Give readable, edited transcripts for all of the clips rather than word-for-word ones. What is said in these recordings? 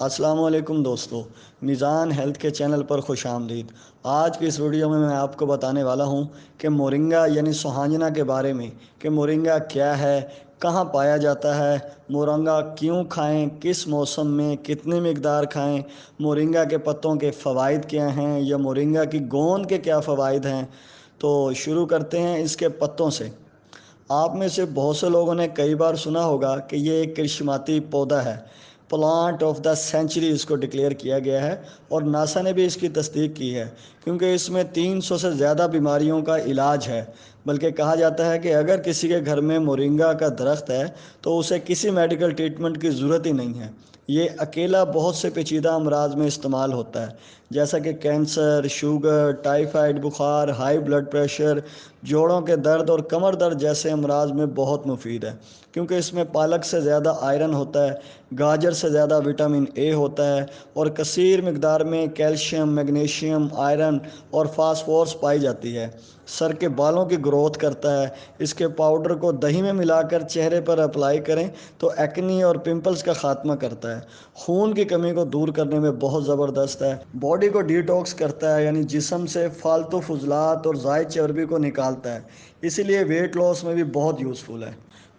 السلام علیکم دوستو، میزان ہیلتھ کے چینل پر خوش آمدید۔ آج کی اس ویڈیو میں آپ کو بتانے والا ہوں کہ مورنگا یعنی سوہانجنا کے بارے میں کہ مورنگا کیا ہے، کہاں پایا جاتا ہے، مورنگا کیوں کھائیں، کس موسم میں کتنی مقدار کھائیں، مورنگا کے پتوں کے فوائد کیا ہیں یا مورنگا کی گوند کے کیا فوائد ہیں۔ تو شروع کرتے ہیں اس کے پتوں سے۔ آپ میں سے بہت سے لوگوں نے کئی بار سنا ہوگا کہ یہ ایک کرشماتی پودا ہے، پلانٹ آف دا سینچری اس کو ڈکلیئر کیا گیا ہے، اور ناسا نے بھی اس کی تصدیق کی ہے کیونکہ اس میں 300 سے زیادہ بیماریوں کا علاج ہے۔ بلکہ کہا جاتا ہے کہ اگر کسی کے گھر میں مورنگا کا درخت ہے تو اسے کسی میڈیکل ٹریٹمنٹ کی ضرورت ہی نہیں ہے۔ یہ اکیلا بہت سے پیچیدہ امراض میں استعمال ہوتا ہے، جیسا کہ کینسر، شوگر، ٹائیفائڈ بخار، ہائی بلڈ پریشر، جوڑوں کے درد اور کمر درد جیسے امراض میں بہت مفید ہے، کیونکہ اس میں پالک سے زیادہ آئرن ہوتا ہے، گاجر سے زیادہ وٹامن اے ہوتا ہے اور کثیر مقدار میں کیلشیم، میگنیشیم، آئرن اور فاسفورس پائی جاتی ہے۔ سر کے بالوں کی گروتھ کرتا ہے۔ اس کے پاؤڈر کو دہی میں ملا کر چہرے پر اپلائی کریں تو ایکنی اور پمپلز کا خاتمہ کرتا ہے۔ خون کی کمی کو دور کرنے میں بہت زبردست ہے۔ باڈی کو ڈیٹاکس کرتا ہے، یعنی جسم سے فالتو فضلات اور زائد چربی کو نکالتا ہے، اسی لیے ویٹ لاس میں بھی بہت یوزفل ہے۔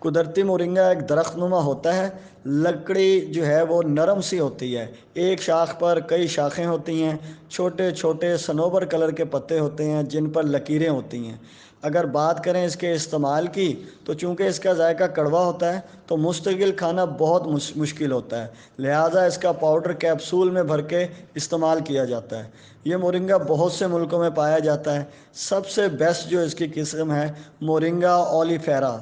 قدرتی مورنگا ایک درخت نما ہوتا ہے۔ لکڑی جو ہے وہ نرم سی ہوتی ہے، ایک شاخ پر کئی شاخیں ہوتی ہیں، چھوٹے چھوٹے صنوبر کلر کے پتے ہوتے ہیں جن پر لکیریں ہوتی ہیں۔ اگر بات کریں اس کے استعمال کی تو چونکہ اس کا ذائقہ کڑوا ہوتا ہے تو مستقل کھانا بہت مشکل ہوتا ہے، لہٰذا اس کا پاؤڈر کیپسول میں بھر کے استعمال کیا جاتا ہے۔ یہ مورنگا بہت سے ملکوں میں پایا جاتا ہے۔ سب سے بیسٹ جو اس کی قسم ہے مورنگا اولیفیرا،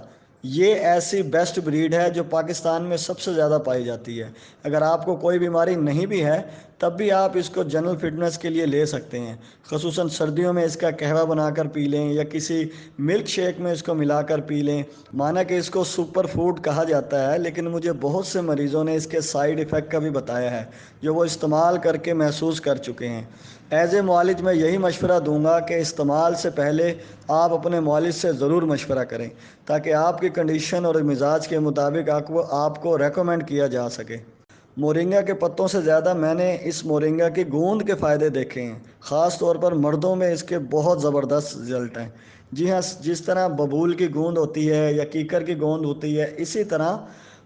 یہ ایسی بیسٹ بریڈ ہے جو پاکستان میں سب سے زیادہ پائی جاتی ہے۔ اگر آپ کو کوئی بیماری نہیں بھی ہے تب بھی آپ اس کو جنرل فٹنس کے لیے لے سکتے ہیں، خصوصاً سردیوں میں اس کا قہوہ بنا کر پی لیں یا کسی ملک شیک میں اس کو ملا کر پی لیں۔ مانا کہ اس کو سپر فوڈ کہا جاتا ہے، لیکن مجھے بہت سے مریضوں نے اس کے سائیڈ ایفیکٹ کا بھی بتایا ہے جو وہ استعمال کر کے محسوس کر چکے ہیں۔ ایز اے معالج میں یہی مشورہ دوں گا کہ استعمال سے پہلے آپ اپنے معالج سے ضرور مشورہ کریں تاکہ آپ کی کنڈیشن اور مزاج کے مطابق آپ کو ریکمینڈ کیا جا سکے۔ مورنگا کے پتوں سے زیادہ میں نے اس مورنگا کی گوند کے فائدے دیکھے ہیں، خاص طور پر مردوں میں اس کے بہت زبردست رزلٹ ہیں۔ جی ہاں، جس طرح ببول کی گوند ہوتی ہے یا کیکر کی گوند ہوتی ہے، اسی طرح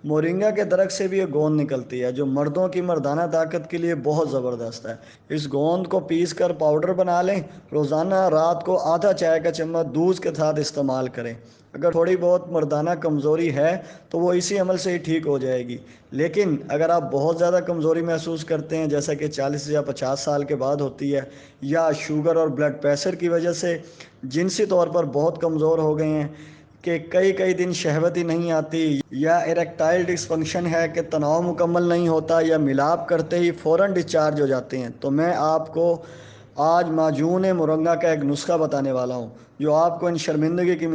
مورنگا کے درخت سے بھی یہ گوند نکلتی ہے جو مردوں کی مردانہ طاقت کے لیے بہت زبردست ہے۔ اس گوند کو پیس کر پاؤڈر بنا لیں، روزانہ رات کو آدھا چائے کا چمچ دودھ کے ساتھ استعمال کریں۔ اگر تھوڑی بہت مردانہ کمزوری ہے تو وہ اسی عمل سے ہی ٹھیک ہو جائے گی، لیکن اگر آپ بہت زیادہ کمزوری محسوس کرتے ہیں جیسا کہ 40 یا 50 سال کے بعد ہوتی ہے، یا شوگر اور بلڈ پریشر کی وجہ سے جنسی طور پر بہت کمزور ہو گئے ہیں کہ کئی دن شہوت ہی نہیں آتی، یا ایریکٹائل ڈسفنکشن ہے کہ تناؤ مکمل نہیں ہوتا، یا ملاپ کرتے ہی فوراً ڈسچارج ہو جاتے ہیں، تو میں آپ کو آج معجون مورنگا کا ایک نسخہ بتانے والا ہوں جو آپ کو ان شرمندگی کی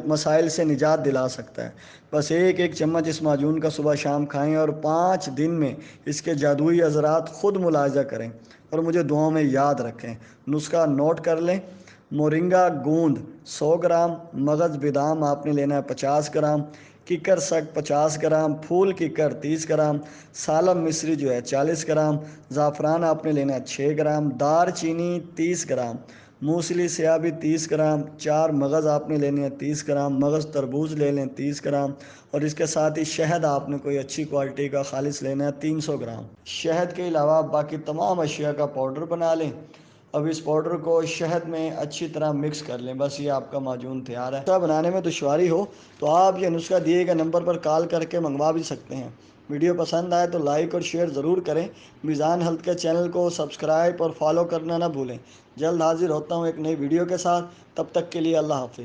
مسائل سے نجات دلا سکتا ہے۔ بس ایک چمچ اس معجون کا صبح شام کھائیں اور 5 دن میں اس کے جادوئی اثرات خود ملاحظہ کریں اور مجھے دعاؤں میں یاد رکھیں۔ نسخہ نوٹ کر لیں۔ مورنگا گوند 100 گرام، مغز بادام آپ نے لینا ہے 50 گرام، کیکر سگ 50 گرام، پھول کیکر 30 گرام، سالم مصری جو ہے 40 گرام، زعفران آپ نے لینا ہے 6 گرام، دار چینی 30 گرام، موسلی سیاہ بھی 30 گرام، 4 مغز آپ نے لینے ہیں 30 گرام، مغز تربوز لے لیں 30 گرام، اور اس کے ساتھ ہی شہد آپ نے کوئی اچھی کوالٹی کا خالص لینا ہے 300 گرام۔ شہد کے علاوہ باقی تمام اشیاء کا پاؤڈر بنا لیں۔ اب اس پاؤڈر کو شہد میں اچھی طرح مکس کر لیں، بس یہ آپ کا معجون تیار ہے۔ نسخہ بنانے میں دشواری ہو تو آپ یہ نسخہ دیے گئے نمبر پر کال کر کے منگوا بھی سکتے ہیں۔ ویڈیو پسند آئے تو لائک اور شیئر ضرور کریں۔ میزان ہیلتھ کے چینل کو سبسکرائب اور فالو کرنا نہ بھولیں۔ جلد حاضر ہوتا ہوں ایک نئی ویڈیو کے ساتھ، تب تک کے لیے اللہ حافظ۔